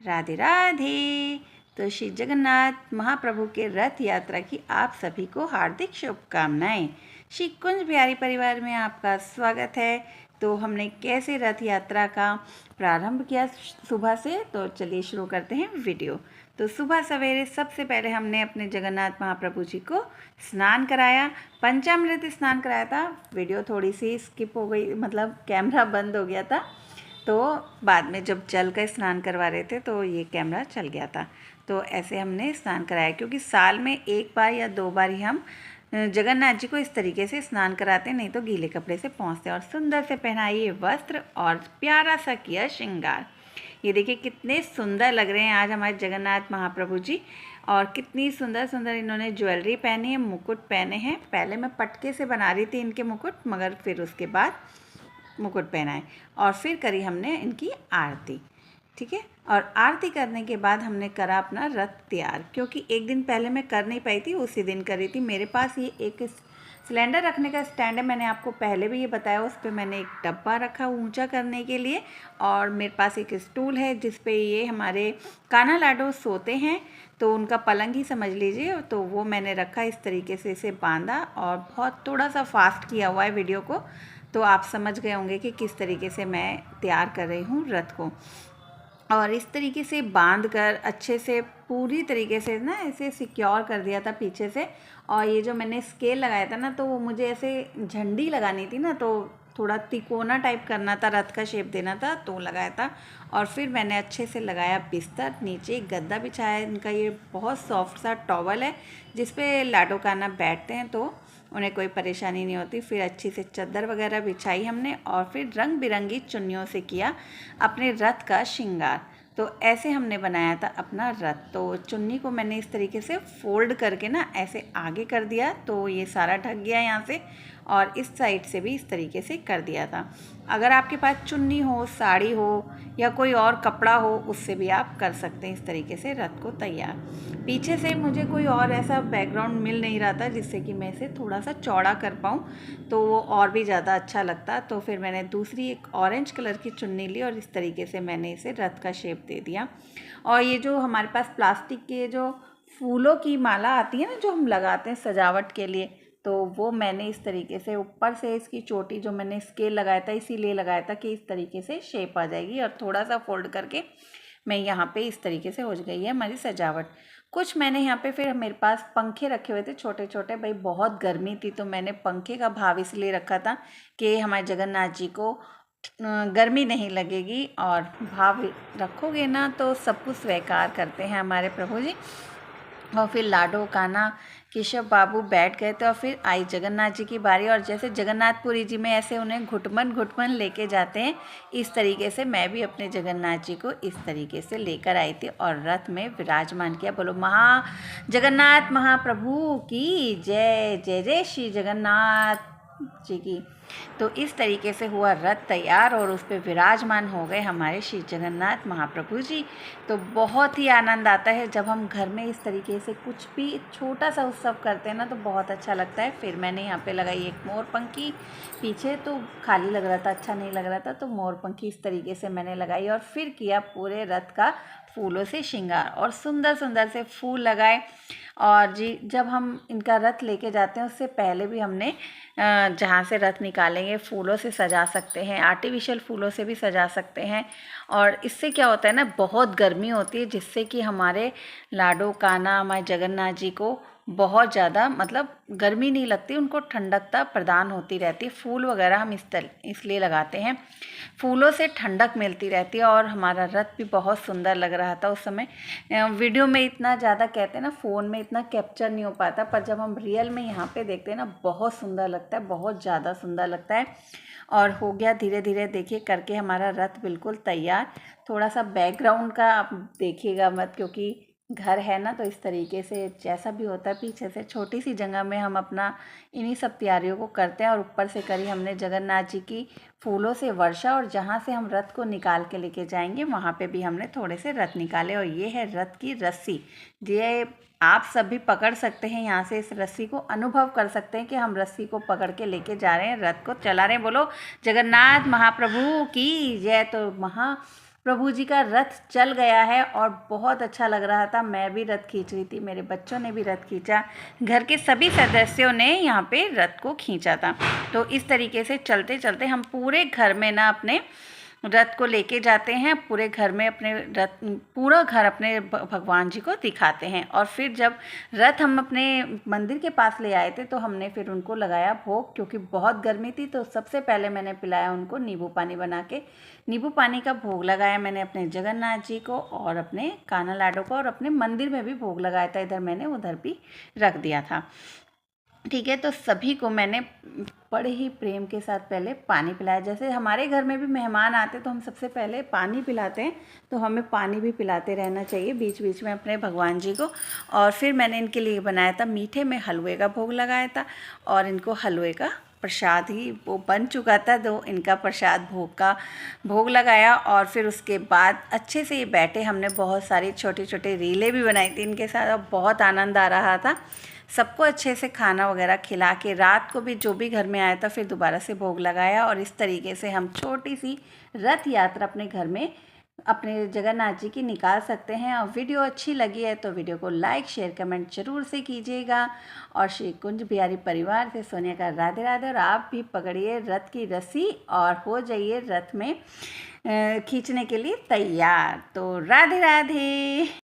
राधे राधे। तो श्री जगन्नाथ महाप्रभु के रथ यात्रा की आप सभी को हार्दिक शुभकामनाएं। श्री कुंज बिहारी परिवार में आपका स्वागत है। तो हमने कैसे रथ यात्रा का प्रारंभ किया सुबह से, तो चलिए शुरू करते हैं वीडियो। तो सुबह सवेरे सबसे पहले हमने अपने जगन्नाथ महाप्रभु जी को स्नान कराया, पंचामृत स्नान कराया था। वीडियो थोड़ी सी स्किप हो गई, मतलब कैमरा बंद हो गया था, तो बाद में जब जल का स्नान करवा रहे थे तो ये कैमरा चल गया था। तो ऐसे हमने स्नान कराया, क्योंकि साल में एक बार या दो बार ही हम जगन्नाथ जी को इस तरीके से स्नान कराते, नहीं तो गीले कपड़े से पहुँचते। और सुंदर से पहनाइए वस्त्र और प्यारा सा किया श्रृंगार। ये देखिए कितने सुंदर लग रहे हैं आज हमारे जगन्नाथ महाप्रभु जी, और कितनी सुंदर सुंदर इन्होंने ज्वेलरी पहनी है, मुकुट पहने हैं। पहले मैं पटके से बना रही थी इनके मुकुट, मगर फिर उसके बाद मुकुट पहनाए और फिर करी हमने इनकी आरती। ठीक है, और आरती करने के बाद हमने करा अपना रथ तैयार, क्योंकि एक दिन पहले मैं कर नहीं पाई थी, उसी दिन करी थी। मेरे पास ये एक सिलेंडर रखने का स्टैंड है, मैंने आपको पहले भी ये बताया। उस पर मैंने एक डब्बा रखा ऊंचा करने के लिए, और मेरे पास एक स्टूल है जिस पे ये हमारे कान्हा लाडो सोते हैं, तो उनका पलंग ही समझ लीजिए। तो वो मैंने रखा, इस तरीके से इसे बांधा, और बहुत थोड़ा सा फास्ट किया हुआ है वीडियो को, तो आप समझ गए होंगे कि किस तरीके से मैं तैयार कर रही हूँ रथ को। और इस तरीके से बांध कर अच्छे से पूरी तरीके से ना ऐसे सिक्योर कर दिया था पीछे से। और ये जो मैंने स्केल लगाया था ना, तो वो मुझे ऐसे झंडी लगानी थी ना, तो थोड़ा तिकोना टाइप करना था, रथ का शेप देना था, तो लगाया था। और फिर मैंने अच्छे से लगाया बिस्तर, नीचे गद्दा बिछाया। इनका ये बहुत सॉफ्ट सा टॉवल है जिस पे लाडो कान्हा बैठते हैं, तो उन्हें कोई परेशानी नहीं होती। फिर अच्छी से चादर वगैरह बिछाई हमने, और फिर रंग बिरंगी चुन्नियों से किया अपने रथ का श्रृंगार। तो ऐसे हमने बनाया था अपना रथ। तो चुन्नी को मैंने इस तरीके से फोल्ड करके ना ऐसे आगे कर दिया, तो ये सारा ढक गया यहाँ से, और इस साइड से भी इस तरीके से कर दिया था। अगर आपके पास चुन्नी हो, साड़ी हो, या कोई और कपड़ा हो, उससे भी आप कर सकते हैं इस तरीके से रथ को तैयार। पीछे से मुझे कोई और ऐसा बैकग्राउंड मिल नहीं रहा था जिससे कि मैं इसे थोड़ा सा चौड़ा कर पाऊँ, तो वो और भी ज़्यादा अच्छा लगता। तो फिर मैंने दूसरी एक ऑरेंज कलर की चुन्नी ली, और इस तरीके से मैंने इसे रथ का शेप दे दिया। और ये जो हमारे पास प्लास्टिक के जो फूलों की माला आती है ना, जो हम लगाते हैं सजावट के लिए, तो वो मैंने इस तरीके से ऊपर से इसकी चोटी जो मैंने स्केल लगाया था, इसीलिए लगाया था कि इस तरीके से शेप आ जाएगी। और थोड़ा सा फोल्ड करके मैं यहाँ पे इस तरीके से हो गई है हमारी सजावट। कुछ मैंने यहाँ पे, फिर मेरे पास पंखे रखे हुए थे छोटे छोटे, भाई बहुत गर्मी थी, तो मैंने पंखे का भाव इसलिए रखा था कि हमारे जगन्नाथ जी को गर्मी नहीं लगेगी। और भाव रखोगे ना तो सब कुछ स्वीकार करते हैं हमारे प्रभु जी। और फिर लाडो कान्हा केशव बाबू बैठ गए थे, और फिर आई जगन्नाथ जी की बारी। और जैसे जगन्नाथपुरी जी में ऐसे उन्हें घुटमन घुटमन लेके जाते हैं, इस तरीके से मैं भी अपने जगन्नाथ जी को इस तरीके से लेकर आई थी और रथ में विराजमान किया। बोलो जगन्नाथ महाप्रभु की जय। जय जय श्री जगन्नाथ जी की। तो इस तरीके से हुआ रथ तैयार, और उस पर विराजमान हो गए हमारे श्री जगन्नाथ महाप्रभु जी। तो बहुत ही आनंद आता है जब हम घर में इस तरीके से कुछ भी छोटा सा उत्सव करते हैं ना, तो बहुत अच्छा लगता है। फिर मैंने यहाँ पे लगाई एक मोरपंखी, पीछे तो खाली लग रहा था, अच्छा नहीं लग रहा था, तो मोरपंखी इस तरीके से मैंने लगाई। और फिर किया पूरे रथ का फूलों से श्रृंगार, और सुंदर सुंदर से फूल लगाए। और जी जब हम इनका रथ लेके जाते हैं, उससे पहले भी हमने जहाँ से रथ निकालेंगे फूलों से सजा सकते हैं, आर्टिफिशियल फूलों से भी सजा सकते हैं। और इससे क्या होता है ना, बहुत गर्मी होती है, जिससे कि हमारे लाडो कान्हा, हमारे जगन्नाथ जी को बहुत ज़्यादा मतलब गर्मी नहीं लगती, उनको ठंडकता प्रदान होती रहती है। फूल वगैरह हम इसलिए लगाते हैं, फूलों से ठंडक मिलती रहती है। और हमारा रथ भी बहुत सुंदर लग रहा था उस समय। वीडियो में इतना ज़्यादा कहते हैं ना, फ़ोन में इतना कैप्चर नहीं हो पाता, पर जब हम रियल में यहाँ पे देखते हैं ना, बहुत सुंदर लगता है, बहुत ज़्यादा सुंदर लगता है। और हो गया धीरे धीरे, देखिए करके हमारा रथ बिल्कुल तैयार। थोड़ा सा बैकग्राउंड का आप देखिएगा मत, क्योंकि घर है ना, तो इस तरीके से जैसा भी होता है, पीछे से छोटी सी जगह में हम अपना इन्हीं सब तैयारियों को करते हैं। और ऊपर से करी हमने जगन्नाथ जी की फूलों से वर्षा, और जहाँ से हम रथ को निकाल के लेके जाएंगे वहाँ पे भी हमने थोड़े से रथ निकाले। और ये है रथ की रस्सी, ये आप सभी पकड़ सकते हैं, यहाँ से इस रस्सी को अनुभव कर सकते हैं कि हम रस्सी को पकड़ के लेके जा रहे हैं, रथ को चला रहे हैं। बोलो जगन्नाथ महाप्रभु की जय। तो प्रभु जी का रथ चल गया है और बहुत अच्छा लग रहा था। मैं भी रथ खींच रही थी, मेरे बच्चों ने भी रथ खींचा, घर के सभी सदस्यों ने यहाँ पे रथ को खींचा था। तो इस तरीके से चलते चलते हम पूरे घर में ना अपने रथ को लेके जाते हैं, पूरे घर में अपने रथ, पूरा घर अपने भगवान जी को दिखाते हैं। और फिर जब रथ हम अपने मंदिर के पास ले आए थे तो हमने फिर उनको लगाया भोग, क्योंकि बहुत गर्मी थी। तो सबसे पहले मैंने पिलाया उनको नींबू पानी बना के, नींबू पानी का भोग लगाया मैंने अपने जगन्नाथ जी को और अपने कान्हा लाडो को, और अपने मंदिर में भी भोग लगाया था, इधर मैंने उधर भी रख दिया था। ठीक है, तो सभी को मैंने बड़े ही प्रेम के साथ पहले पानी पिलाया। जैसे हमारे घर में भी मेहमान आते तो हम सबसे पहले पानी पिलाते हैं, तो हमें पानी भी पिलाते रहना चाहिए बीच बीच में अपने भगवान जी को। और फिर मैंने इनके लिए बनाया था, मीठे में हलवे का भोग लगाया था, और इनको हलवे का प्रसाद ही वो बन चुका था, तो इनका प्रसाद भोग का भोग लगाया। और फिर उसके बाद अच्छे से ये बैठे, हमने बहुत सारी छोटे छोटे रीलें भी बनाई थी इनके साथ, और बहुत आनंद आ रहा था। सबको अच्छे से खाना वगैरह खिला के रात को भी जो भी घर में आया था फिर दोबारा से भोग लगाया। और इस तरीके से हम छोटी सी रथ यात्रा अपने घर में अपने जगन्नाथ जी की निकाल सकते हैं। और वीडियो अच्छी लगी है तो वीडियो को लाइक शेयर कमेंट जरूर से कीजिएगा। और श्री कुंज बिहारी परिवार से सोनिया का राधे राधे। और आप भी पकड़िए रथ की रस्सी और हो जाइए रथ में खींचने के लिए तैयार। तो राधे राधे।